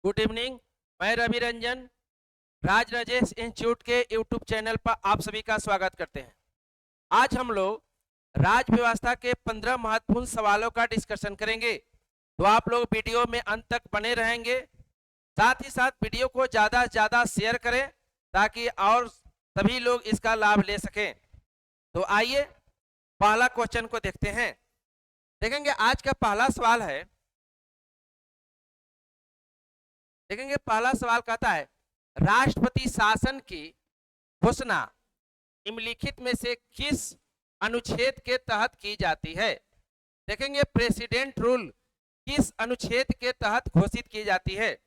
Good evening. मैं रवि रंजन राज Rajesh institute के YouTube channel पर आप सभी का स्वागत करते हैं। आज हम लोग राज व्यवस्था के 15 महत्वपूर्ण सवालों का डिस्कशन करेंगे, तो आप लोग वीडियो में अंत तक बने रहेंगे। साथ ही साथ वीडियो को ज़्यादा से ज़्यादा शेयर करें ताकि और सभी लोग इसका लाभ ले सकें। तो आइए पहला क्वेश्चन को देखते हैं। देखेंगे आज का पहला सवाल है, देखेंगे पहला सवाल कहता है राष्ट्रपति शासन की घोषणा निम्नलिखित में से किस अनुच्छेद के तहत की जाती है। देखेंगे प्रेसिडेंट रूल किस अनुच्छेद के तहत घोषित की जाती है।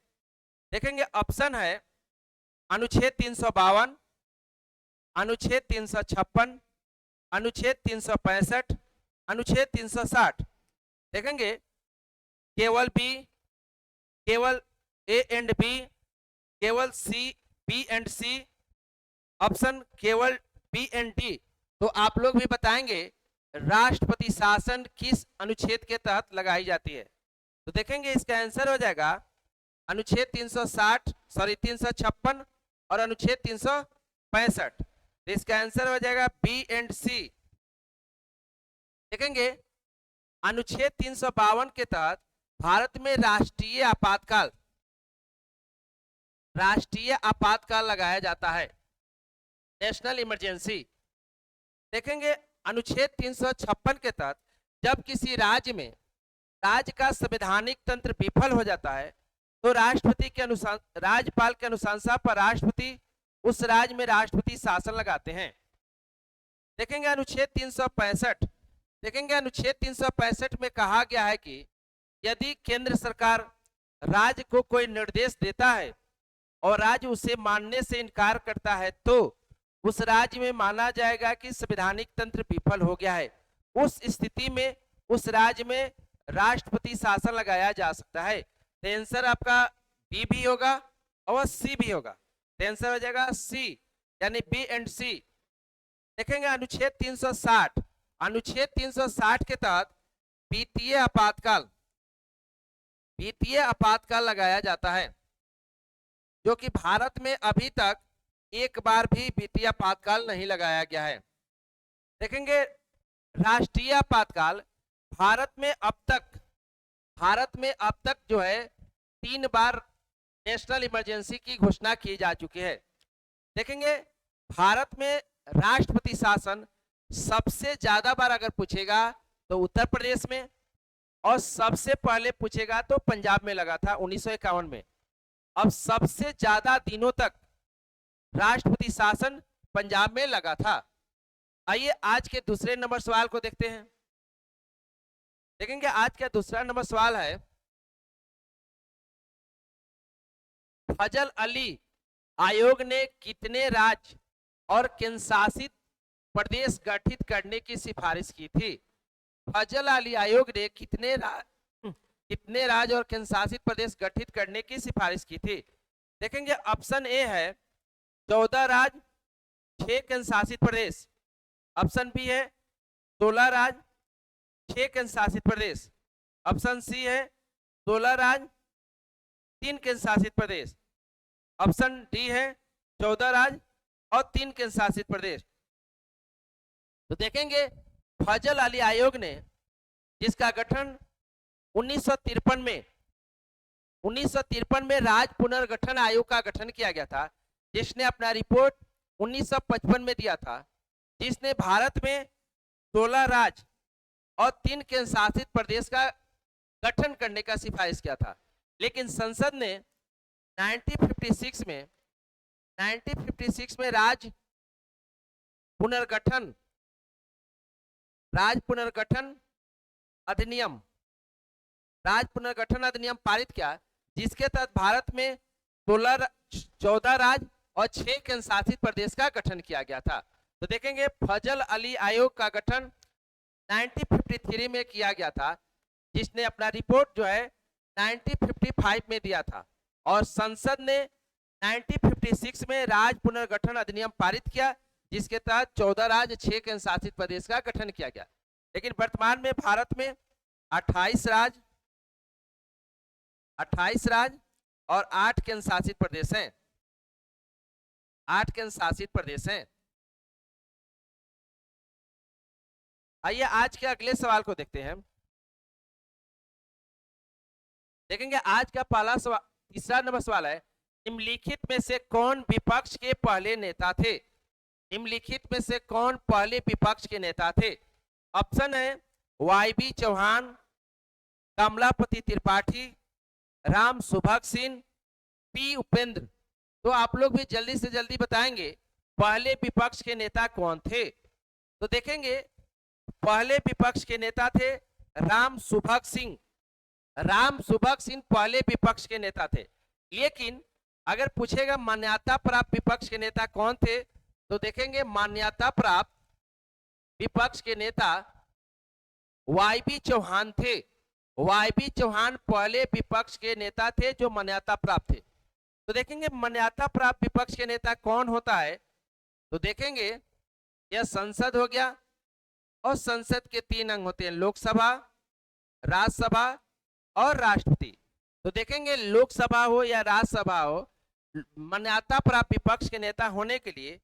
देखेंगे ऑप्शन है अनुच्छेद 352, अनुच्छेद 356, अनुच्छेद 365, अनुच्छेद 360। देखेंगे केवल बी, केवल ए एंड बी, केवल सी, बी एंड सी, ऑप्शन केवल बी एंड डी। तो आप लोग भी बताएंगे राष्ट्रपति शासन किस अनुच्छेद के तहत लगाई जाती है। तो देखेंगे इसका आंसर हो जाएगा अनुच्छेद 356 और अनुच्छेद 365। तो इसका आंसर हो जाएगा बी एंड सी। देखेंगे अनुच्छेद 352 के तहत भारत में राष्ट्रीय आपातकाल लगाया जाता है, नेशनल इमरजेंसी। देखेंगे अनुच्छेद 356 के तहत जब किसी राज्य में राज्य का संवैधानिक तंत्र विफल हो जाता है तो राष्ट्रपति के अनुसार राज्यपाल के अनुशंसा पर राष्ट्रपति उस राज्य में राष्ट्रपति शासन लगाते हैं। देखेंगे अनुच्छेद 365। देखेंगे अनुच्छेद 365 में कहा गया है कि यदि केंद्र सरकार राज्य को कोई निर्देश देता है और राज्य उसे मानने से इनकार करता है तो उस राज्य में माना जाएगा कि संवैधानिक तंत्र विफल हो गया है। उस स्थिति में उस राज्य में राष्ट्रपति शासन लगाया जा सकता है। तो आंसर आपका बी भी होगा और सी भी होगा। तो आंसर हो जाएगा सी, यानी बी एंड सी। देखेंगे अनुच्छेद 360। अनुच्छेद 360 के तहत वित्तीय आपातकाल लगाया जाता है, जो कि भारत में अभी तक एक बार भी वित्तीय आपातकाल नहीं लगाया गया है। देखेंगे राष्ट्रीय आपातकाल भारत में अब तक जो है 3 बार नेशनल इमरजेंसी की घोषणा की जा चुकी है। देखेंगे भारत में राष्ट्रपति शासन सबसे ज्यादा बार अगर पूछेगा तो उत्तर प्रदेश में, और सबसे पहले पूछेगा तो पंजाब में लगा था 1951 में। अब सबसे ज्यादा दिनों तक राष्ट्रपति शासन पंजाब में लगा था। आइए आज के दूसरे नंबर सवाल को देखते हैं। देखेंगे आज का दूसरा नंबर सवाल है फजल अली आयोग ने कितने राज्य और केंद्रशासित प्रदेश गठित करने की सिफारिश की थी। फजल अली आयोग ने कितने राज्य और केंद्रशासित प्रदेश गठित करने की सिफारिश की थी। देखेंगे ऑप्शन ए है 14 राज्य 6 केंद्रशासित प्रदेश, ऑप्शन बी है 16 राज्य 6 केंद्रशासित प्रदेश, ऑप्शन सी है 16 राज्य 3 केंद्रशासित प्रदेश, ऑप्शन डी है 14 राज्य और 3 केंद्रशासित प्रदेश। तो देखेंगे फजल अली आयोग ने, जिसका गठन 1953 में राज्य पुनर्गठन आयोग का गठन किया गया था, जिसने अपना रिपोर्ट 1955 में दिया था, जिसने भारत में 16 राज्य और 3 केंद्रशासित प्रदेश का गठन करने का सिफारिश किया था। लेकिन संसद ने 1956 में राज्य पुनर्गठन अधिनियम पारित किया, जिसके तहत भारत में 14 राज्य और 6 केंद्रशासित प्रदेश का गठन किया गया था। तो देखेंगे फजल अली आयोग का गठन 1953 में किया गया था, जिसने अपना रिपोर्ट जो है 1955 में दिया था, और संसद ने 1956 में राज्य पुनर्गठन अधिनियम पारित किया, जिसके तहत 14 राज्य 6 केंद्रशासित प्रदेश का गठन किया गया। लेकिन वर्तमान में भारत में 28 राज्य और 8 केंद्र शासित प्रदेश हैं। 8 केंद्र शासित प्रदेश हैं। आइए आज के अगले सवाल को देखते हैं। देखेंगे आज का पहला सवाल, तीसरा नंबर सवाल है, निम्नलिखित में से कौन विपक्ष के पहले नेता थे? निम्नलिखित में से कौन पहले विपक्ष के नेता थे? ऑप्शन है वाईबी चौहान, कमलापति त्रिपाठी, राम सुभग सिंह, पी उपेंद्र। तो आप लोग भी जल्दी से जल्दी बताएंगे पहले विपक्ष के नेता कौन थे। तो देखेंगे पहले विपक्ष के नेता थे राम सुभग सिंह। राम सुभग सिंह पहले विपक्ष के नेता थे। लेकिन अगर पूछेगा मान्यता प्राप्त विपक्ष के नेता कौन थे, तो देखेंगे मान्यता प्राप्त विपक्ष के नेता वाईबी चौहान थे। वाईबी चौहान पहले विपक्ष के नेता थे जो मान्यता प्राप्त थे। तो देखेंगे मान्यता प्राप्त विपक्ष के नेता कौन होता है, तो देखेंगे यह संसद हो गया, और संसद के 3 अंग होते हैं, लोकसभा, राज्यसभा और राष्ट्रपति। तो देखेंगे लोकसभा हो या राज्यसभा हो, मान्यता प्राप्त विपक्ष के नेता होने के लिए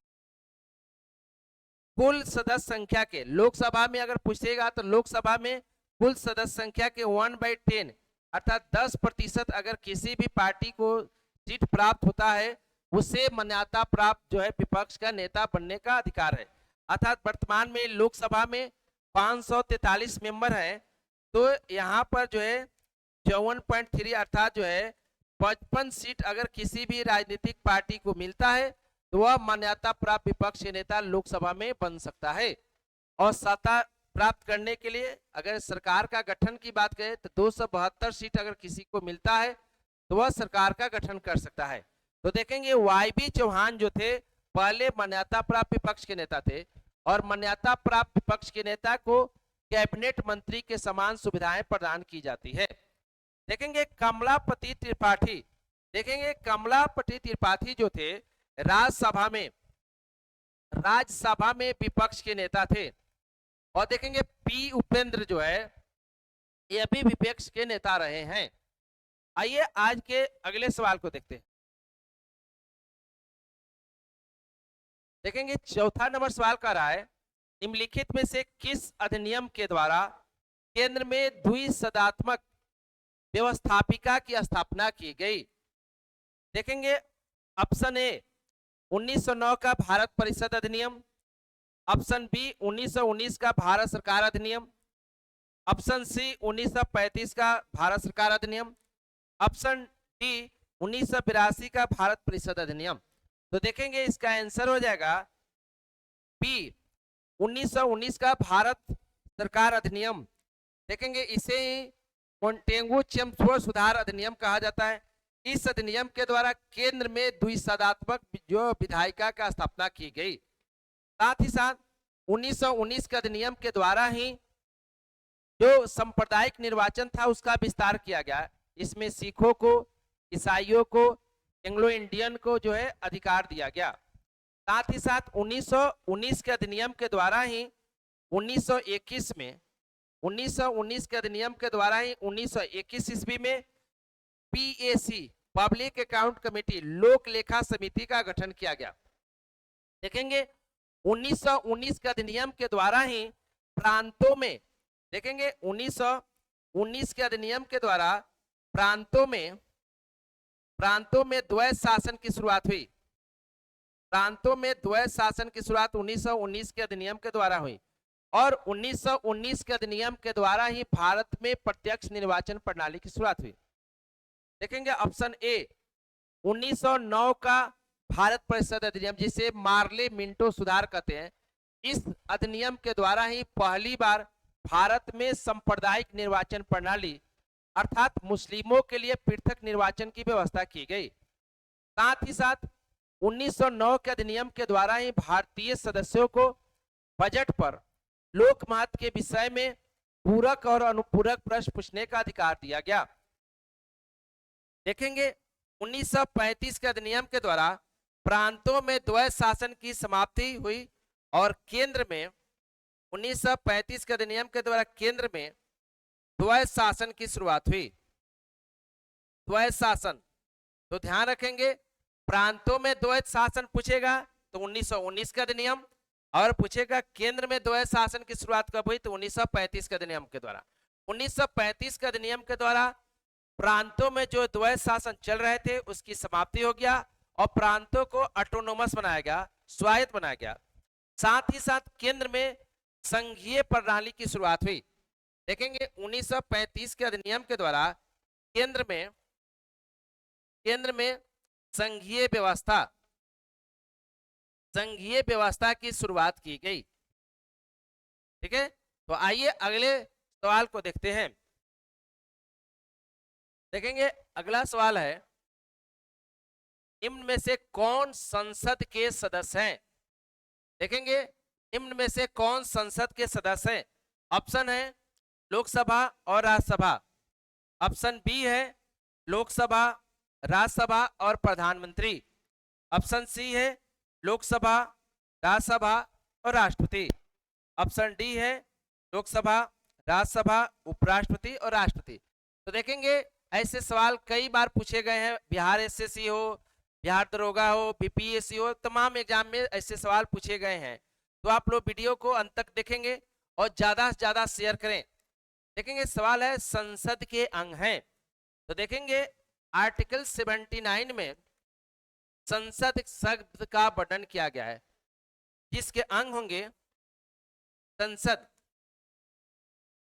कुल सदस्य संख्या के, लोकसभा में अगर पूछेगा तो लोकसभा में कुल सदस्य संख्या के 1/10 अर्थात 10% अगर किसी भी पार्टी को सीट प्राप्त होता है, उसे मान्यता प्राप्त जो है विपक्ष का नेता बनने का अधिकार है। अर्थात वर्तमान में लोकसभा में 543 मेंबर हैं, तो यहाँ पर जो है 54.3 अर्थात जो है 55 सीट अगर किसी भी राजनीतिक पार्टी को मिलता है, तो वह मान्यता प्राप्त विपक्ष के नेता लोकसभा में बन सकता है। और सत्ता प्राप्त करने के लिए अगर सरकार का गठन की बात करें तो 272 सीट अगर किसी को मिलता है, तो वह सरकार का गठन कर सकता है। तो देखेंगे वाईबी चौहान जो थे पहले मान्यता प्राप्त विपक्ष के नेता थे, और मान्यता प्राप्त विपक्ष के नेता को कैबिनेट मंत्री के समान सुविधाएं प्रदान की जाती है। देखेंगे कमलापति त्रिपाठी। देखेंगे कमलापति त्रिपाठी जो थे राज्यसभा में विपक्ष के नेता थे। और देखेंगे पी उपेंद्र जो है ये भी विपक्ष के नेता रहे हैं। आइए आज के अगले सवाल को देखते हैं। देखेंगे चौथा नंबर सवाल कर रहा है, निम्नलिखित में से किस अधिनियम के द्वारा केंद्र में द्विसदनात्मक व्यवस्थापिका की स्थापना की गई? देखेंगे ऑप्शन ए 1909 का भारत परिषद अधिनियम, ऑप्शन बी 1919 का भारत सरकार अधिनियम, ऑप्शन सी 1935 का भारत सरकार अधिनियम, ऑप्शन डी 1982 का भारत परिषद अधिनियम। तो देखेंगे इसका आंसर हो जाएगा बी 1919 का भारत सरकार अधिनियम। देखेंगे इसे ही मोंटेगू चेम्स्फोर्ड सुधार अधिनियम कहा जाता है। इस अधिनियम के द्वारा केंद्र में द्विसदनात्मक जो विधायिका का स्थापना की गई। साथ ही साथ 1919 के अधिनियम के द्वारा ही जो सांप्रदायिक निर्वाचन था उसका विस्तार किया गया। इसमें सिखों को, ईसाइयों को, एंग्लो इंडियन को जो है अधिकार दिया गया। साथ ही साथ 1919 के अधिनियम के द्वारा ही 1921 में 1919 के अधिनियम के द्वारा ही 1921 ईस्वी में पीएसी पब्लिक अकाउंट कमेटी लोक लेखा समिति का गठन किया गया। देखेंगे 1919 के अधिनियम के द्वारा ही प्रांतों में, देखेंगे 1919 के अधिनियम के द्वारा प्रांतों में द्वैध शासन की शुरुआत हुई। प्रांतों में द्वैध शासन की शुरुआत 1919 के अधिनियम के द्वारा हुई, और 1919 के अधिनियम के द्वारा ही भारत में प्रत्यक्ष निर्वाचन प्रणाली की शुरुआत हुई। देखेंगे ऑप्शन ए 1909 का भारत परिषद अधिनियम, जिसे मार्ले मिंटो सुधार कहते हैं। इस अधिनियम के द्वारा ही पहली बार भारत में सांप्रदायिक निर्वाचन प्रणाली अर्थात मुस्लिमों के लिए पृथक निर्वाचन की व्यवस्था की गई। साथ ही साथ 1909 के अधिनियम के द्वारा ही भारतीय सदस्यों को बजट पर लोक महत्व के विषय में पूरक और अनुपूरक प्रश्न पूछने का अधिकार दिया गया। देखेंगे 1935 के अधिनियम के द्वारा प्रांतों में द्वैध शासन की समाप्ति हुई, और केंद्र में 1935 के अधिनियम के द्वारा केंद्र में द्वैध शासन की शुरुआत हुई। द्वैध शासन तो ध्यान रखेंगे, प्रांतों में द्वैत शासन पूछेगा तो 1919 का अधिनियम, और पूछेगा केंद्र में द्वैत शासन की शुरुआत कब हुई तो 1935 के अधिनियम के द्वारा। 1935 के अधिनियम के द्वारा प्रांतों में जो द्वैत शासन चल रहे थे उसकी समाप्ति हो गया और प्रांतों को ऑटोनोमस बनाया गया, स्वायत्त बनाया गया। साथ ही साथ केंद्र में संघीय प्रणाली की शुरुआत हुई। देखेंगे 1935 के अधिनियम के द्वारा केंद्र में संघीय व्यवस्था की शुरुआत की गई। ठीक है, तो आइए अगले सवाल को देखते हैं। देखेंगे अगला सवाल है, निम्न में से कौन संसद के सदस्य हैं? देखेंगे निम्न में से कौन संसद के सदस्य हैं? ऑप्शन है लोकसभा और राज्यसभा, ऑप्शन बी है लोकसभा, राज्यसभा और प्रधानमंत्री, ऑप्शन सी है लोकसभा, राज्यसभा और राष्ट्रपति, ऑप्शन डी है लोकसभा, राज्यसभा, उपराष्ट्रपति और राष्ट्रपति। तो देखेंगे ऐसे सवाल कई बार पूछे गए हैं, बिहार एसएससी हो, बिहार दरोगा हो, बीपीएससी हो, तमाम एग्जाम में ऐसे सवाल पूछे गए हैं। तो आप लोग वीडियो को अंत तक देखेंगे और ज्यादा से ज्यादा शेयर करें। देखेंगे सवाल है संसद के अंग हैं, तो देखेंगे आर्टिकल 79 में संसद शब्द का वर्णन किया गया है, जिसके अंग होंगे संसद,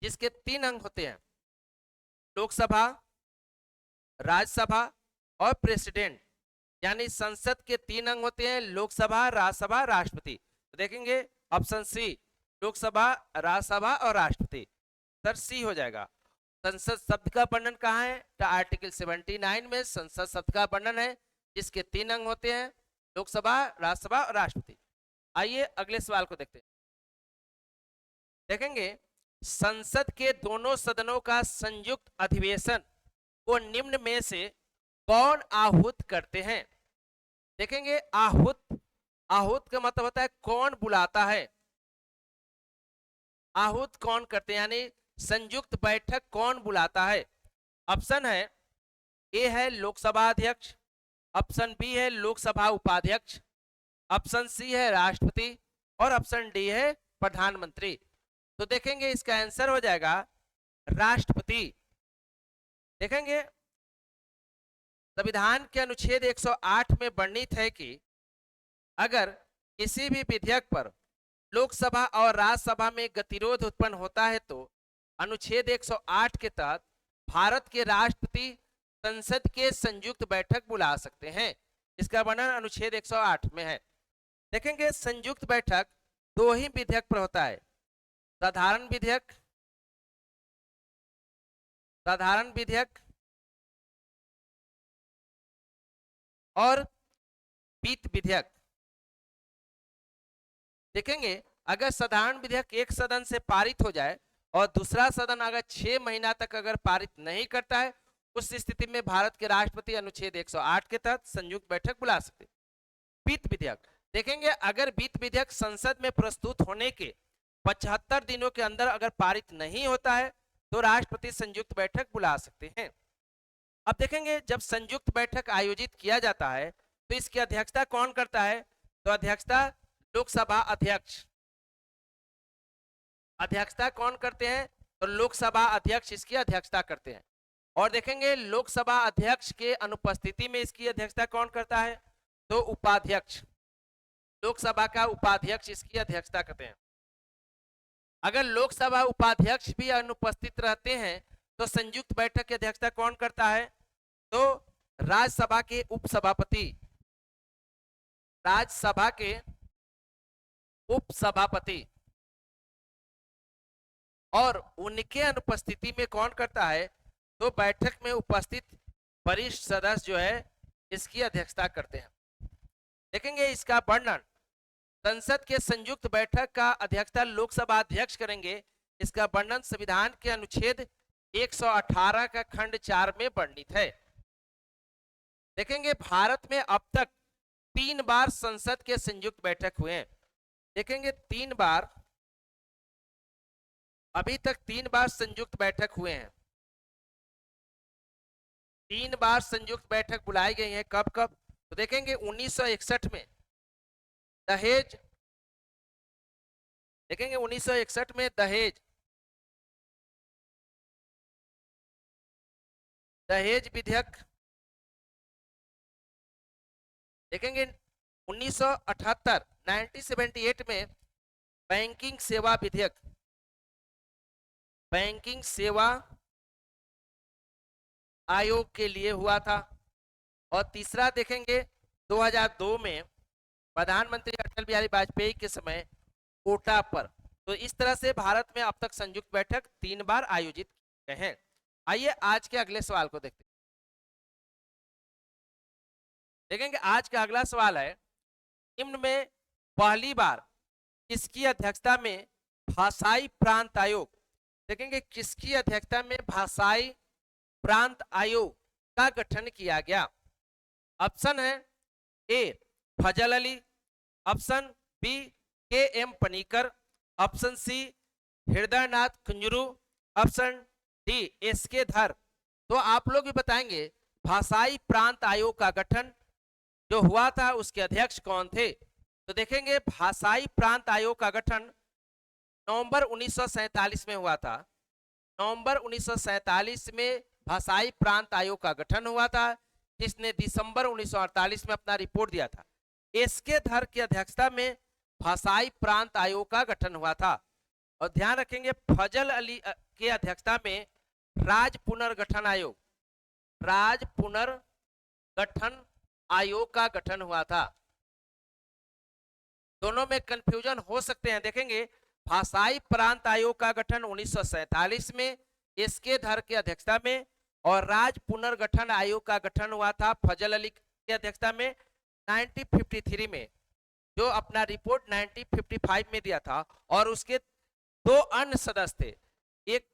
जिसके 3 अंग होते हैं, लोकसभा, राज्यसभा और प्रेसिडेंट। यानी संसद के 3 अंग होते हैं, लोकसभा, राज्यसभा, राष्ट्रपति। तो देखेंगे ऑप्शन सी लोकसभा, राज्यसभा और राष्ट्रपति, सर सी हो जाएगा। संसद शब्द का वर्णन कहाँ है? तो आर्टिकल 79 में संसद शब्द का वर्णन है, जिसके 3 अंग होते हैं, लोकसभा, राज्यसभा और राष्ट्रपति। आइए अगले सवाल को देखते हैं। देखेंगे संसद के दोनों सदनों का संयुक्त अधिवेशन को निम्न में से कौन आहूत करते हैं? देखेंगे आहूत का मतलब होता है कौन बुलाता है, आहूत कौन करते हैं, यानी संयुक्त बैठक कौन बुलाता है। ऑप्शन है ए है लोकसभा अध्यक्ष, ऑप्शन बी है लोकसभा उपाध्यक्ष, ऑप्शन सी है राष्ट्रपति और ऑप्शन डी है प्रधानमंत्री। तो देखेंगे इसका आंसर हो जाएगा राष्ट्रपति। देखेंगे संविधान के अनुच्छेद 108 में वर्णित है कि अगर किसी भी विधेयक पर लोकसभा और राज्यसभा में गतिरोध उत्पन्न होता है तो अनुच्छेद 108 के तहत भारत के राष्ट्रपति संसद के संयुक्त बैठक बुला सकते हैं। इसका वर्णन अनुच्छेद 108 में है। देखेंगे संयुक्त बैठक 2 ही विधेयक पर होता है, साधारण विधेयक और वित्त विधेयक। देखेंगे अगर साधारण विधेयक एक सदन से पारित हो जाए और दूसरा सदन अगर 6 महीना तक अगर पारित नहीं करता है, उस स्थिति में भारत के राष्ट्रपति अनुच्छेद 108 के तहत संयुक्त बैठक बुला सकते। वित्त विधेयक, देखेंगे अगर वित्त विधेयक संसद में प्रस्तुत होने के 75 दिनों के अंदर अगर पारित नहीं होता है तो राष्ट्रपति संयुक्त बैठक बुला सकते हैं। अब देखेंगे जब संयुक्त बैठक आयोजित किया जाता है तो इसकी अध्यक्षता कौन करता है? तो अध्यक्षता लोकसभा अध्यक्षता कौन करते हैं? तो लोकसभा अध्यक्ष इसकी अध्यक्षता करते हैं। और देखेंगे लोकसभा अध्यक्ष के अनुपस्थिति में इसकी अध्यक्षता कौन करता है? तो उपाध्यक्ष, लोकसभा का उपाध्यक्ष इसकी अध्यक्षता करते हैं। अगर लोकसभा उपाध्यक्ष भी अनुपस्थित रहते हैं तो संयुक्त बैठक की अध्यक्षता कौन करता है? तो राज्यसभा के उपसभापति, और उनके अनुपस्थिति में कौन करता है? तो बैठक में उपस्थित वरिष्ठ सदस्य जो है इसकी अध्यक्षता करते हैं। देखेंगे इसका वर्णन, संसद के संयुक्त बैठक का अध्यक्षता लोकसभा अध्यक्ष करेंगे। इसका वर्णन संविधान के अनुच्छेद 118 का खंड 4 में वर्णित है। देखेंगे भारत में अब तक 3 बार संसद के संयुक्त बैठक हुए हैं। देखेंगे 3 बार, अभी तक 3 बार संयुक्त बैठक हुए हैं। 3 बार संयुक्त बैठक बुलाई गई है। कब कब? तो देखेंगे 1961 में दहेज, देखेंगे 1961 में दहेज विधेयक, देखेंगे 1978 1978 में बैंकिंग सेवा विधेयक, बैंकिंग सेवा आयोग के लिए हुआ था। और तीसरा देखेंगे 2002 में प्रधानमंत्री अटल बिहारी वाजपेयी के समय कोटा पर। तो इस तरह से भारत में अब तक संयुक्त बैठक 3 बार आयोजित किए हैं। आइए आज के अगले सवाल को देखते हैं। देखेंगे आज का अगला सवाल है, निम्न में पहली बार किसकी अध्यक्षता में भाषाई प्रांत आयोग, देखेंगे किसकी अध्यक्षता में भाषाई प्रांत आयोग का गठन किया गया? ऑप्शन है A Fazl Ali, option B K M Panikkar, option C Hridaynath Kunzru, option D S K Dhar. तो आप लोग भी बताएंगे भाषाई प्रांत आयोग का गठन जो हुआ था उसके अध्यक्ष कौन थे? तो देखेंगे भाषाई प्रांत आयोग का गठन नवंबर 1947 में हुआ था। नवंबर 1947 में भाषाई प्रांत आयोग का गठन हुआ था, जिसने दिसंबर 1948 में अपना रिपोर्ट दिया था। एसके धर की अध्यक्षता में भाषाई प्रांत आयोग का गठन हुआ था। और ध्यान रखेंगे फजल अली की अध्यक्षता में राज्य पुनर्गठन आयोग, राज्य पुनर्गठन आयोग का गठन हुआ था। दोनों में कंफ्यूजन हो सकते हैं। देखेंगे भाषाई प्रांत आयोग का गठन 1947 में एसके धर की अध्यक्षता में, और राज्य पुनर्गठन आयोग का गठन हुआ था फजल अली की अध्यक्षता में 1953 में, जो अपना रिपोर्ट 1955 में दिया था। और उसके 2 अन्य सदस्य थे, एक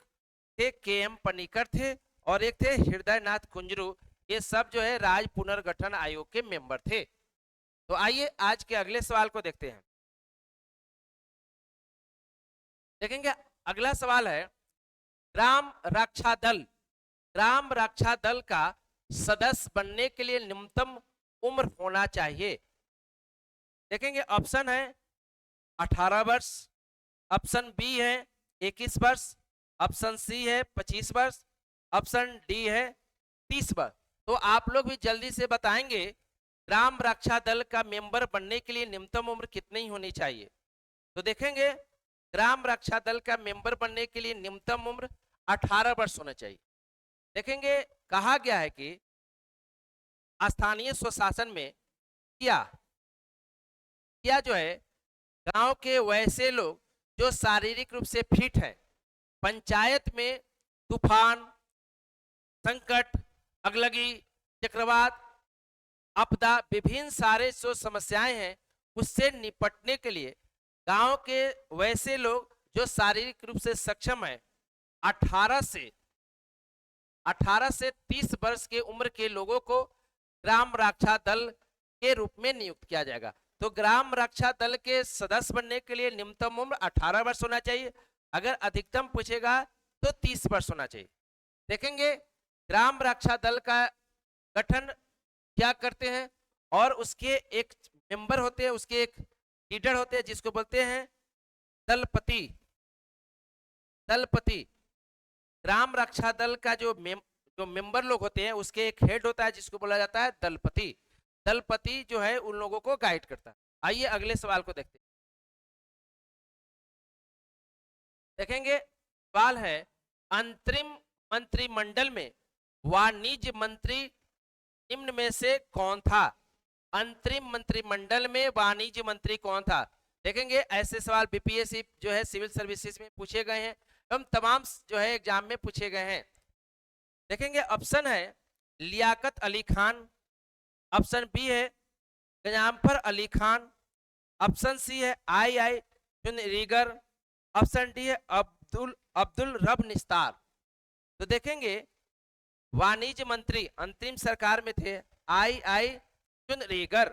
थे के एम पनीकर थे और एक थे हृदयनाथ कुंजरू। ये सब जो है राज्य पुनर्गठन आयोग के मेंबर थे। तो आइए आज के अगले सवाल को देखते हैं। देखेंगे अगला सवाल है, ग्राम रक्षा दल, ग्राम रक्षा दल का सदस्य बनने के लिए न्यूनतम उम्र होना चाहिए? देखेंगे ऑप्शन है 18 वर्ष, ऑप्शन बी है 21 वर्ष, ऑप्शन सी है 25 वर्ष, ऑप्शन डी है 30 वर्ष। तो आप लोग भी जल्दी से बताएंगे ग्राम रक्षा दल का मेंबर बनने के लिए न्यूनतम उम्र कितनी होनी चाहिए? तो देखेंगे ग्राम रक्षा दल का मेंबर बनने के लिए न्यूनतम उम्र 18 वर्ष होना चाहिए। देखेंगे कहा गया है कि स्थानीय स्वशासन में क्या जो है गांव के वैसे लोग जो शारीरिक रूप से फिट हैं, पंचायत में तूफान, संकट, अगलगी, चक्रवात, आपदा, विभिन्न सारे जो समस्याएं हैं उससे निपटने के लिए गांव के वैसे लोग जो शारीरिक रूप से सक्षम है 18 से 30 वर्ष के उम्र के लोगों को ग्राम रक्षा दल के रूप में नियुक्त किया जाएगा। तो ग्राम रक्षा दल के सदस्य बनने के लिए न्यूनतम उम्र 18 वर्ष होना चाहिए, अगर अधिकतम पूछेगा तो 30 वर्ष होना चाहिए। देखेंगे ग्राम रक्षा दल का गठन क्या करते हैं, और उसके एक मेंबर होते हैं, उसके एक लीडर होते हैं जिसको बोलते हैं दलपति। दलपति ग्राम रक्षा दल का जो मेंबर लोग होते हैं उसके एक हेड होता है जिसको बोला जाता है दलपति। दलपति जो है उन लोगों को गाइड करता है। आइए अगले सवाल को देखते हैं। देखेंगे सवाल है, अंतरिम मंत्रिमंडल में वाणिज्य मंत्री निम्न में से कौन था? अंतरिम मंत्रिमंडल में वाणिज्य मंत्री कौन था? देखेंगे ऐसे सवाल बीपीएससी जो है सिविल सर्विसेज में पूछे गए हैं एवं तमाम जो है एग्जाम में पूछे गए हैं। देखेंगे ऑप्शन है लियाकत अली खान, ऑप्शन बी है गजाम्फर अली खान, ऑप्शन सी है आई चुनरीगर, ऑप्शन डी है अब्दुल रब निस्तार। तो देखेंगे वाणिज्य मंत्री अंतरिम सरकार में थे आई चुनरीगर।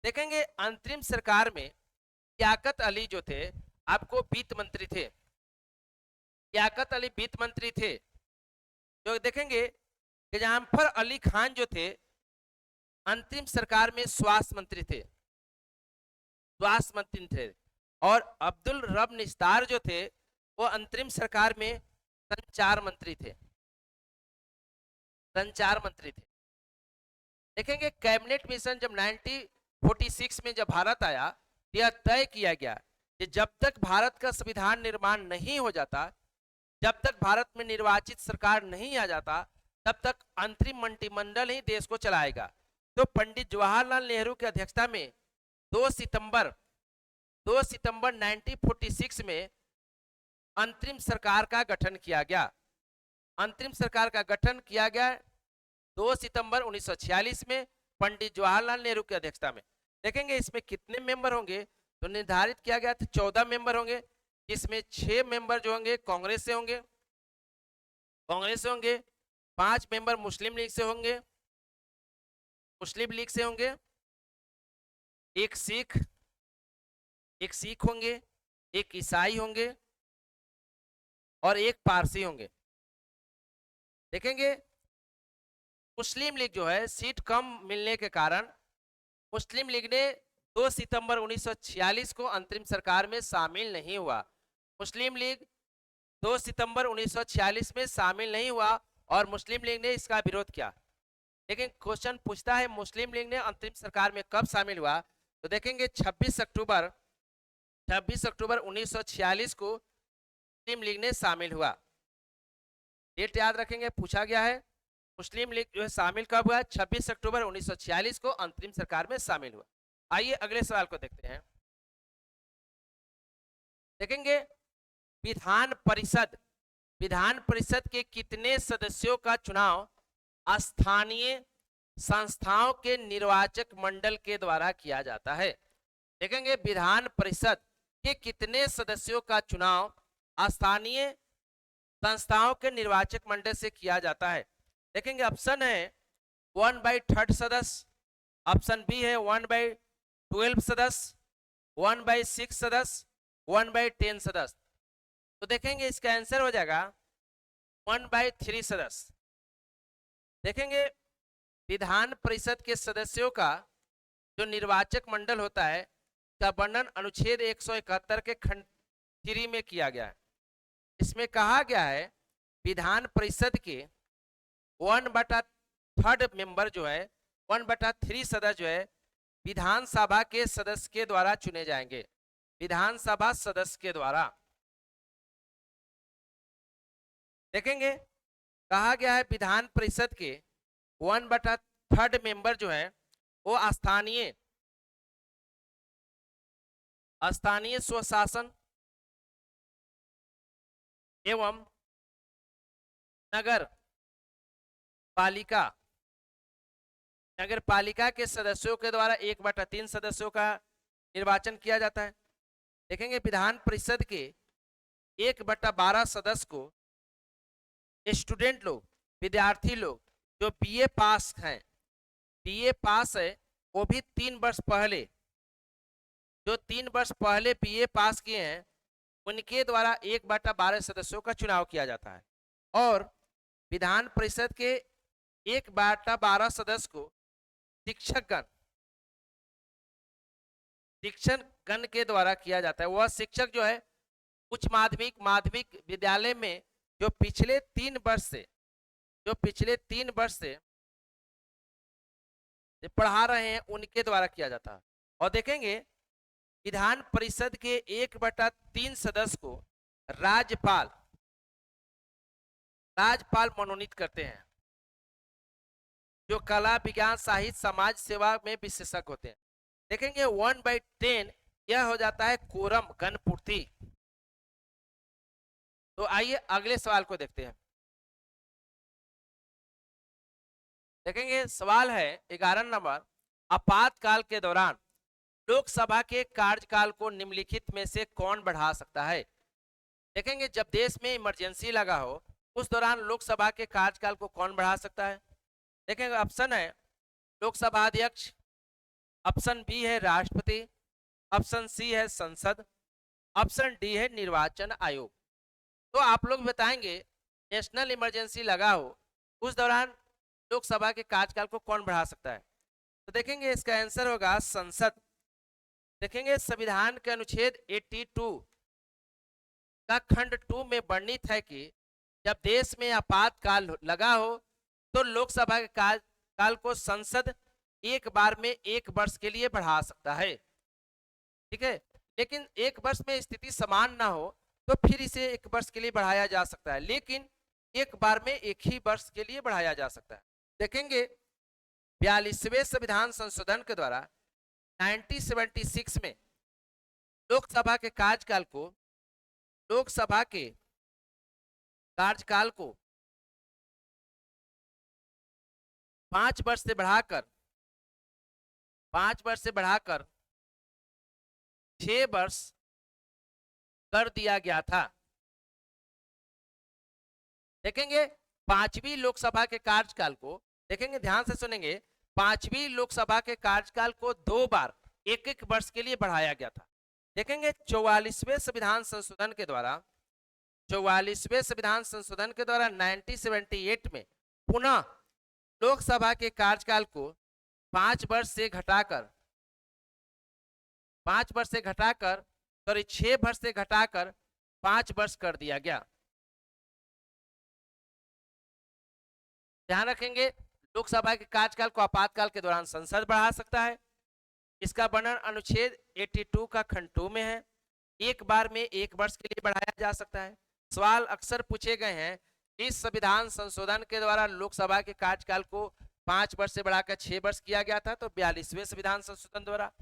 देखेंगे अंतरिम सरकार में लियाकत अली जो थे आपको वित्त मंत्री थे, लियाकत अली वित्त मंत्री थे। जो देखेंगे कि जाफर अली खान जो थे अंतरिम सरकार में स्वास्थ्य मंत्री थे, और अब्दुल रब निस्तार जो थे वो अंतरिम सरकार में संचार मंत्री थे। देखेंगे कैबिनेट मिशन जब 1946 में जब भारत आया, यह तय किया गया कि जब तक भारत का संविधान निर्माण नहीं हो जाता, जब तक भारत में निर्वाचित सरकार नहीं आ जाता, तब तक अंतरिम मंत्रिमंडल ही देश को चलाएगा। तो पंडित जवाहरलाल नेहरू की अध्यक्षता में 2 सितंबर 1946 में अंतरिम सरकार का गठन किया गया। 2 सितंबर 1946 में पंडित जवाहरलाल नेहरू की अध्यक्षता में। देखेंगे इसमें कितने मेंबर होंगे, तो निर्धारित किया गया था 14 मेंबर होंगे, इसमें 6 मेंबर जो होंगे कांग्रेस से होंगे, 5 मेंबर मुस्लिम लीग से होंगे, एक सिख होंगे, एक ईसाई होंगे और एक पारसी होंगे। देखेंगे मुस्लिम लीग जो है सीट कम मिलने के कारण मुस्लिम लीग ने 2 सितंबर 1946 को अंतरिम सरकार में शामिल नहीं हुआ। मुस्लिम लीग 2 सितंबर 1946 में शामिल नहीं हुआ और मुस्लिम लीग ने इसका विरोध किया। लेकिन क्वेश्चन पूछता है मुस्लिम लीग ने अंतरिम सरकार में कब शामिल हुआ, तो देखेंगे 26 अक्टूबर 1946 को मुस्लिम लीग ने शामिल हुआ। डेट याद रखेंगे, पूछा गया है मुस्लिम लीग जो है शामिल कब हुआ, 26 अक्टूबर 1946 को अंतरिम सरकार में शामिल हुआ। आइए अगले सवाल को देखते हैं। देखेंगे विधान परिषद के कितने सदस्यों का चुनाव स्थानीय संस्थाओं के निर्वाचक मंडल के द्वारा किया जाता है। देखेंगे विधान परिषद के कितने सदस्यों का चुनाव स्थानीय संस्थाओं के निर्वाचक मंडल से किया जाता है। देखेंगे ऑप्शन है 1/3 सदस्य, ऑप्शन बी है 1/12 सदस्य, 1/6 सदस्य, 1/10 सदस्य। तो देखेंगे इसका आंसर हो जाएगा 1/3 सदस्य। देखेंगे विधान परिषद के सदस्यों का जो निर्वाचक मंडल होता है का वर्णन अनुच्छेद 171 के खंड 3 में किया गया है। इसमें कहा गया है विधान परिषद के 1/3 मेंबर जो है 1/3 सदस्य जो है विधानसभा के सदस्य के द्वारा चुने जाएंगे, विधानसभा सदस्य के द्वारा। देखेंगे कहा गया है विधान परिषद के 1/3 मेंबर जो है वो स्थानीय स्वशासन एवं नगर पालिका के सदस्यों के द्वारा 1/3 सदस्यों का निर्वाचन किया जाता है। देखेंगे विधान परिषद के 1/12 सदस्य को स्टूडेंट लोग, विद्यार्थी लोग जो बीए पास है वो भी 3 वर्ष पहले बीए पास किए हैं उनके द्वारा 1/12 सदस्यों का चुनाव किया जाता है। और विधान परिषद के 1/12 सदस्य को शिक्षकगण के द्वारा किया जाता है। वह शिक्षक जो है उच्च माध्यमिक विद्यालय में जो पिछले 3 वर्ष से पढ़ा रहे हैं उनके द्वारा किया जाता है। और देखेंगे विधान परिषद के 1/3 सदस्य को राज्यपाल मनोनीत करते हैं, जो कला, विज्ञान, साहित्य, समाज सेवा में विशेषज्ञ होते हैं। देखेंगे 1/10 यह हो जाता है कोरम, गणपूर्ति। तो आइए अगले सवाल को देखते हैं। देखेंगे सवाल है 11 नंबर, आपातकाल के दौरान लोकसभा के कार्यकाल को निम्नलिखित में से कौन बढ़ा सकता है। देखेंगे जब देश में इमरजेंसी लगा हो उस दौरान लोकसभा के कार्यकाल को कौन बढ़ा सकता है। देखेंगे ऑप्शन है लोकसभा अध्यक्ष, ऑप्शन बी है राष्ट्रपति, ऑप्शन सी है संसद, ऑप्शन डी है निर्वाचन आयोग। तो आप लोग बताएंगे नेशनल इमरजेंसी लगा हो उस दौरान लोकसभा के कार्यकाल को कौन बढ़ा सकता है? तो देखेंगे इसका आंसर होगा संसद। देखेंगे संविधान के अनुच्छेद 82 का खंड 2 में वर्णित है कि जब देश में आपातकाल लगा हो तो लोकसभा के कार्यकाल को संसद एक बार में 1 वर्ष के लिए बढ़ा सकता है। ठीक है, लेकिन 1 वर्ष में स्थिति समान ना हो तो फिर इसे 1 वर्ष के लिए बढ़ाया जा सकता है, लेकिन एक बार में 1 ही वर्ष के लिए बढ़ाया जा सकता है। देखेंगे 42वें संविधान संशोधन के द्वारा 1976 में लोकसभा के कार्यकाल को 5 वर्ष से बढ़ाकर 6 वर्ष कर दिया गया था। देखेंगे 5वीं लोकसभा के कार्यकाल को, देखेंगे ध्यान से सुनेंगे, 5वीं लोकसभा के कार्यकाल को 2 बार 1-1 वर्ष के लिए बढ़ाया गया था। देखेंगे 44वें संविधान संशोधन के द्वारा 1978 में पुनः लोकसभा के कार्यकाल को 5 वर्ष से घटाकर 6 वर्ष से घटाकर 5 वर्ष कर दिया गया। ध्यान रखेंगे लोकसभा के कार्यकाल को आपातकाल के दौरान संसद बढ़ा सकता है। इसका वर्णन अनुच्छेद 82 का खंड 2 में है। एक बार में 1 वर्ष के लिए बढ़ाया जा सकता है। सवाल अक्सर पूछे गए हैं, इस संविधान संशोधन के द्वारा लोकसभा के कार्यकाल को 5 वर्ष से बढ़ाकर 6 वर्ष किया गया था, तो 42वें संविधान संशोधन द्वारा,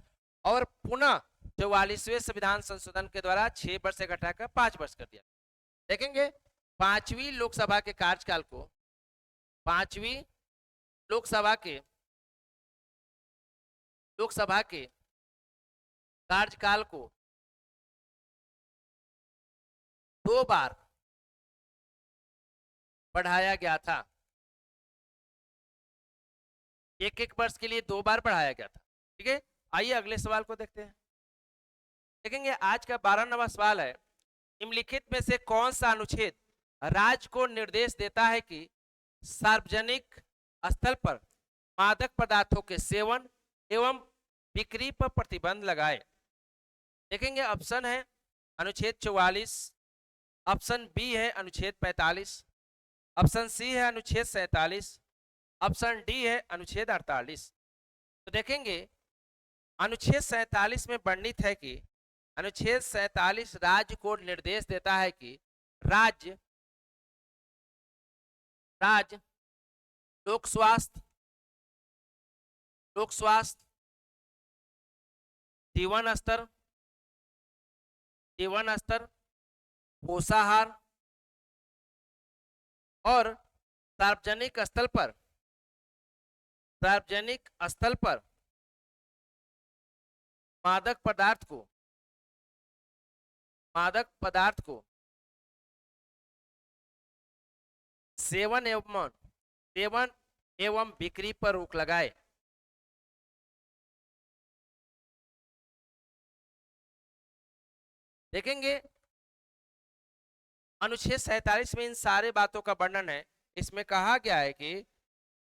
और पुनः 44वें संविधान संशोधन के द्वारा 6 वर्ष से घटाकर 5 वर्ष कर दिया। देखेंगे 5वीं लोकसभा के कार्यकाल को 5वीं लोकसभा के कार्यकाल को 2 बार बढ़ाया गया था। 1-1 वर्ष के लिए 2 बार बढ़ाया गया था। ठीक है, आइए अगले सवाल को देखते हैं। देखेंगे आज का 12वां सवाल है, निम्नलिखित में से कौन सा अनुच्छेद राज्य को निर्देश देता है कि सार्वजनिक स्थल पर मादक पदार्थों के सेवन एवं बिक्री पर प्रतिबंध लगाए? देखेंगे ऑप्शन है अनुच्छेद 44, ऑप्शन बी है अनुच्छेद 45, ऑप्शन सी है अनुच्छेद 47, ऑप्शन डी है अनुच्छेद 48। तो देखेंगे अनुच्छेद 47 में वर्णित है कि अनुच्छेद 47 राज्य को निर्देश देता है कि राज्य लोक स्वास्थ्य, जीवन स्तर, पोषाहार और सार्वजनिक स्थल पर मादक पदार्थ को सेवन एवं बिक्री पर रोक लगाए। देखेंगे अनुच्छेद 47 में इन सारे बातों का वर्णन है। इसमें कहा गया है कि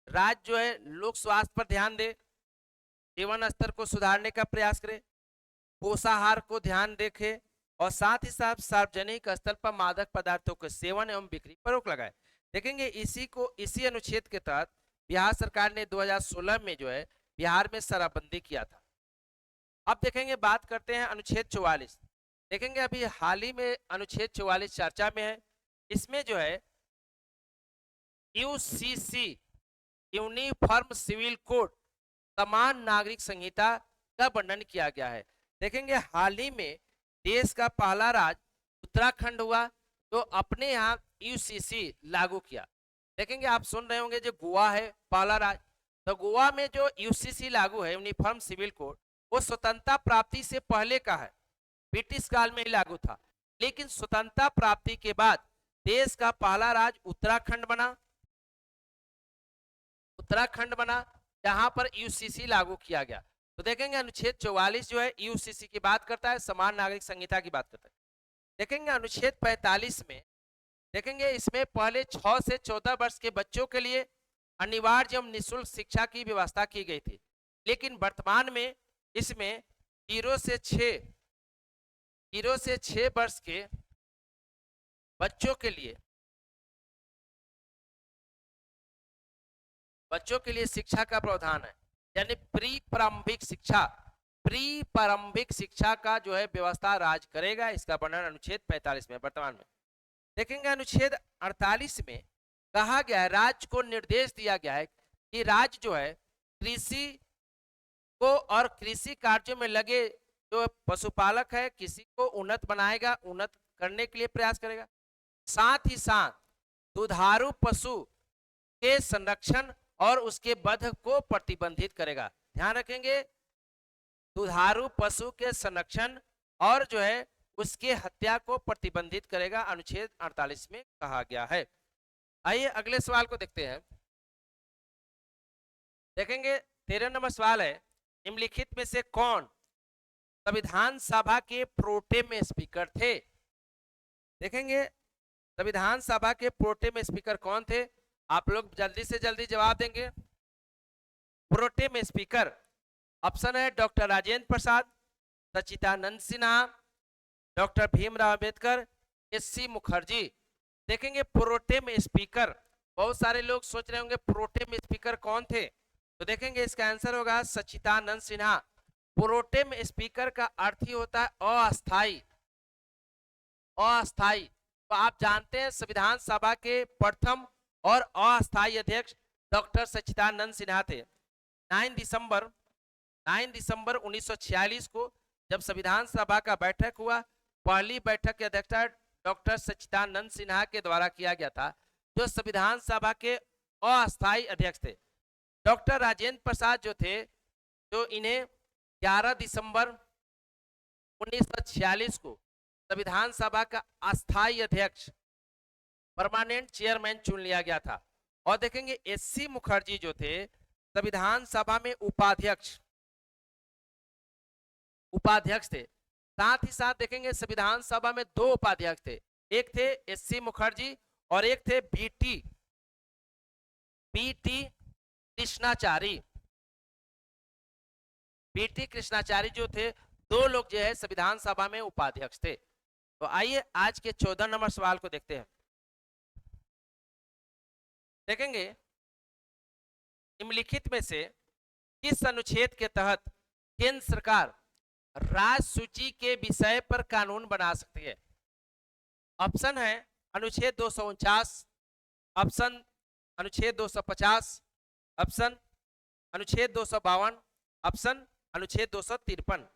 राज्य जो है लोक स्वास्थ्य पर ध्यान दे, जीवन स्तर को सुधारने का प्रयास करे, पोषाहार को ध्यान देखे और साथ ही साथ सार्वजनिक स्थल पर मादक पदार्थों के सेवन एवं बिक्री पर रोक लगाए। देखेंगे इसी अनुच्छेद के तहत बिहार सरकार ने 2016 में जो है बिहार में शराबबंदी किया था। अब देखेंगे बात करते हैं अनुच्छेद 44। देखेंगे अभी हाल ही में अनुच्छेद 44 चर्चा में है। इसमें जो है यूसीसी यूनिफॉर्म सिविल कोड समान नागरिक संहिता का वर्णन किया गया है। देखेंगे हाल ही में देश का पहला राज्य उत्तराखंड हुआ तो अपने यहाँ यूसीसी लागू किया। देखेंगे आप सुन रहे होंगे जो गोवा है पहला राज्य, तो गोवा में जो यूसीसी लागू है यूनिफॉर्म सिविल कोड, वो स्वतंत्रता प्राप्ति से पहले का है, ब्रिटिश काल में ही लागू था। लेकिन स्वतंत्रता प्राप्ति के बाद देश का पहला राज्य उत्तराखंड बना जहां पर यूसीसी लागू किया गया। तो देखेंगे अनुच्छेद 44 जो है यूसीसी की बात करता है, समान नागरिक संहिता की बात करता है। देखेंगे अनुच्छेद 45 में, देखेंगे इसमें पहले 6 से 14 वर्ष के बच्चों के लिए अनिवार्य एवं निःशुल्क शिक्षा की व्यवस्था की गई थी। लेकिन वर्तमान में इसमें 0 से 6 वर्ष के बच्चों के लिए शिक्षा का प्रावधान है, यानी प्री प्रारंभिक शिक्षा का जो है व्यवस्था राज्य करेगा। इसका वर्णन अनुच्छेद 45 में वर्तमान में देखेंगे। अनुच्छेद 48 में कहा गया है, राज्य को निर्देश दिया गया है कि राज्य जो है कृषि को और कृषि कार्यों में लगे जो पशुपालक है, किसी को उन्नत बनाएगा, उन्नत करने के लिए प्रयास करेगा। साथ ही साथ दुधारू पशु के संरक्षण और उसके वध को प्रतिबंधित करेगा। ध्यान रखेंगे, दुधारू पशु के संरक्षण और जो है उसके हत्या को प्रतिबंधित करेगा, अनुच्छेद 48 में कहा गया है। आइए अगले सवाल को देखते हैं। देखेंगे 13 नंबर सवाल है, निम्नलिखित में से कौन संविधान सभा के प्रोटेम स्पीकर थे? देखेंगे संविधान सभा के प्रोटेम स्पीकर कौन थे? आप लोग जल्दी से जल्दी जवाब देंगे। प्रोटेम स्पीकर ऑप्शन है डॉक्टर राजेंद्र प्रसाद, सच्चिदानंद सिन्हा, डॉक्टर भीमराव अंबेडकर, एस.सी. मुखर्जी। देखेंगे प्रोटेम स्पीकर, बहुत सारे लोग सोच रहे होंगे प्रोटेम स्पीकर कौन थे, तो देखेंगे इसका आंसर होगा सच्चिदानंद सिन्हा। प्रोटेम स्पीकर का अर्थ ही होता है अस्थाई। अस्थाई तो आप जानते हैं संविधान सभा के प्रथम और अस्थाई अध्यक्ष डॉक्टर सच्चिदानंद सिन्हा थे। 9 दिसंबर 1946 को जब संविधान सभा का बैठक हुआ, पहली बैठक की अध्यक्षता डॉक्टर सच्चिदानंद सिन्हा के द्वारा किया गया था, जो संविधान सभा के अस्थाई अध्यक्ष थे। डॉक्टर राजेंद्र प्रसाद जो थे, जो इन्हें 11 दिसंबर 1946 को संविधान सभा का अस्थाई अध्यक्ष परमानेंट चेयरमैन चुन लिया गया था। और देखेंगे एस.सी. मुखर्जी जो थे संविधान सभा में उपाध्यक्ष थे। साथ ही साथ देखेंगे संविधान सभा में 2 उपाध्यक्ष थे, एक थे एस.सी. मुखर्जी और एक थे बी.टी. कृष्णाचारी। बी.टी. कृष्णाचारी जो थे, 2 लोग जो है संविधान सभा में उपाध्यक्ष थे। तो आइए आज के 14 नंबर सवाल को देखते हैं। देखेंगे निम्नलिखित में से किस अनुच्छेद के तहत केंद्र सरकार राज्य सूची के विषय पर कानून बना सकती है? ऑप्शन है अनुच्छेद 249, ऑप्शन अनुच्छेद 250, ऑप्शन अनुच्छेद 252, ऑप्शन अनुच्छेद 253।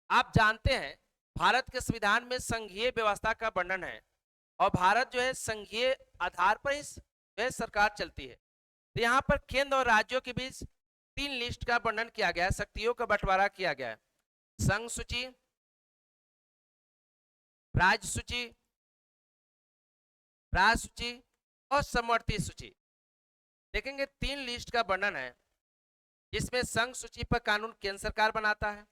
आप जानते हैं भारत के संविधान में संघीय व्यवस्था का वर्णन है और भारत जो है संघीय आधार पर ही जो है सरकार चलती है। तो यहाँ पर केंद्र और राज्यों के बीच 3 लिस्ट का वर्णन किया गया है, शक्तियों का बंटवारा किया गया है। संघ सूची, राज्य सूची और समवर्ती सूची। देखेंगे 3 लिस्ट का वर्णन है, जिसमें संघ सूची पर कानून केंद्र सरकार बनाता है,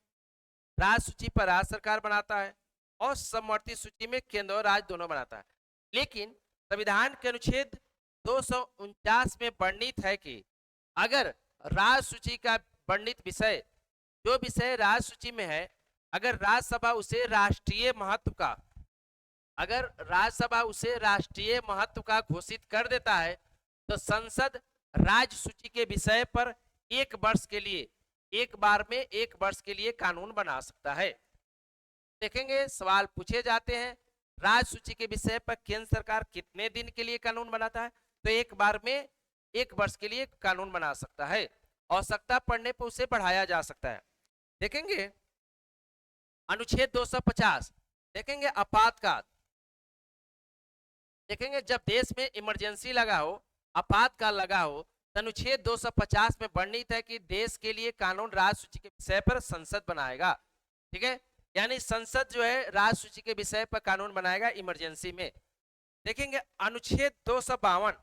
राज्य सूची पर राज्य सरकार बनाता है और समवर्ती सूची में केंद्र और राज्य दोनों बनाता है। लेकिन संविधान के अनुच्छेद 249 में वर्णित है कि अगर राज्य सूची का वर्णित विषय, जो विषय राज्य सूची में है, अगर राज्यसभा उसे राष्ट्रीय महत्व का घोषित कर देता है, तो संसद राज्य सूची के विषय पर 1 वर्ष के लिए कानून बना सकता है। देखेंगे सवाल पूछे जाते हैं, राज्य सूची के विषय पर केंद्र सरकार कितने दिन के लिए कानून बनाता है? तो 1 वर्ष के लिए कानून बना सकता है, आवश्यकता पड़ने पर उसे बढ़ाया जा सकता है। देखेंगे अनुच्छेद 250, देखेंगे आपातकाल। देखेंगे जब देश में इमरजेंसी लगा हो, आपातकाल लगा हो, तो अनुच्छेद 250 में वर्णित है कि देश के लिए कानून राज्य सूची के विषय पर संसद बनाएगा। ठीक है, यानी संसद जो है राज्य सूची के विषय पर कानून बनाएगा इमरजेंसी में। देखेंगे अनुच्छेद 252,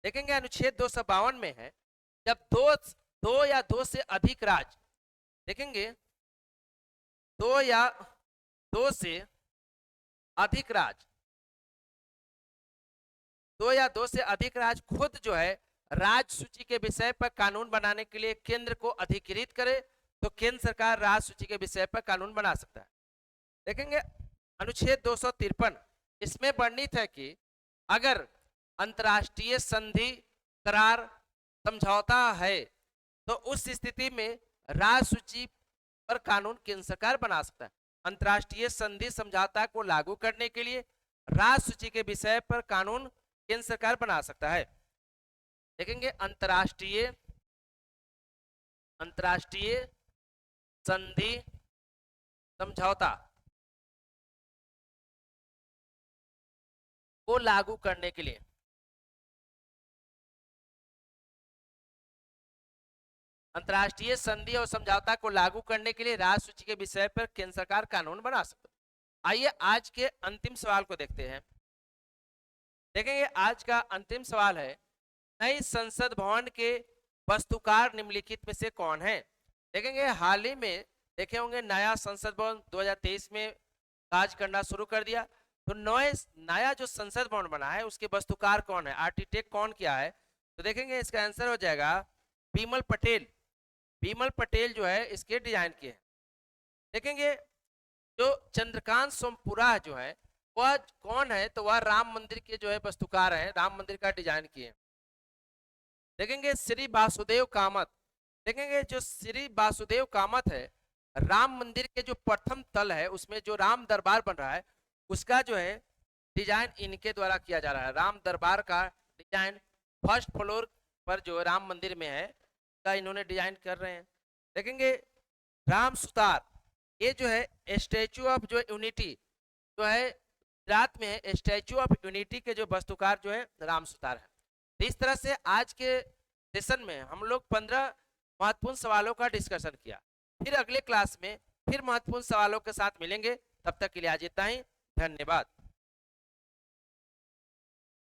देखेंगे अनुच्छेद 252 में है जब दो या दो से अधिक राज्य, देखेंगे 2 या 2 से अधिक राज्य खुद जो है राज्य सूची के विषय पर कानून बनाने के लिए केंद्र को अधिकृत करे तो केंद्र सरकार राज्य सूची के विषय पर कानून बना सकता है। देखेंगे अनुच्छेद 253, इसमें वर्णित है कि अगर अंतर्राष्ट्रीय संधि, करार, समझौता है तो उस स्थिति में राज्य सूची पर कानून केंद्र सरकार बना सकता है। अंतर्राष्ट्रीय संधि, समझौता को लागू करने के लिए राज्य सूची के विषय पर कानून केंद्र सरकार बना सकता है। देखेंगे अंतर्राष्ट्रीय संधि, समझौता को लागू करने के लिए अंतर्राष्ट्रीय संधि और समझौता को लागू करने के लिए राज्य सूची के विषय पर केंद्र सरकार कानून बना सकता है। आइए आज के अंतिम सवाल को देखते हैं। देखेंगे आज का अंतिम सवाल है, नई संसद भवन के वास्तुकार निम्नलिखित में से कौन है। देखेंगे हाल ही में देखे होंगे नया संसद भवन 2023 में काज करना शुरू कर दिया, तो नया जो संसद भवन बना है उसके वास्तुकार कौन है, आर्किटेक्ट कौन किया है। तो देखेंगे इसका आंसर हो जाएगा बिमल पटेल। बिमल पटेल जो है इसके डिजाइन किए हैं। देखेंगे जो चंद्रकांत सोमपुरा जो है वह कौन है, तो वह राम मंदिर के जो है वास्तुकार हैं, राम मंदिर का डिजाइन किए। देखेंगे श्री वासुदेव कामत। देखेंगे जो श्री वासुदेव कामत है, राम मंदिर के जो प्रथम तल है उसमें जो राम दरबार बन रहा है उसका जो है डिजाइन इनके द्वारा किया जा रहा है। राम दरबार का डिजाइन फर्स्ट फ्लोर पर जो राम मंदिर में है का इन्होंने डिजाइन कर रहे हैं। देखेंगे राम सुतार, ये जो है स्टैचू ऑफ जो यूनिटी जो है गुजरात में है, स्टैचू ऑफ यूनिटी के जो वास्तुकार जो है राम सुतार है। तो इस तरह से आज के सेशन में हम लोग 15 महत्वपूर्ण सवालों का डिस्कशन किया। फिर अगले क्लास में फिर महत्वपूर्ण सवालों के साथ मिलेंगे, तब तक के लिए आज इतना ही। धन्यवाद।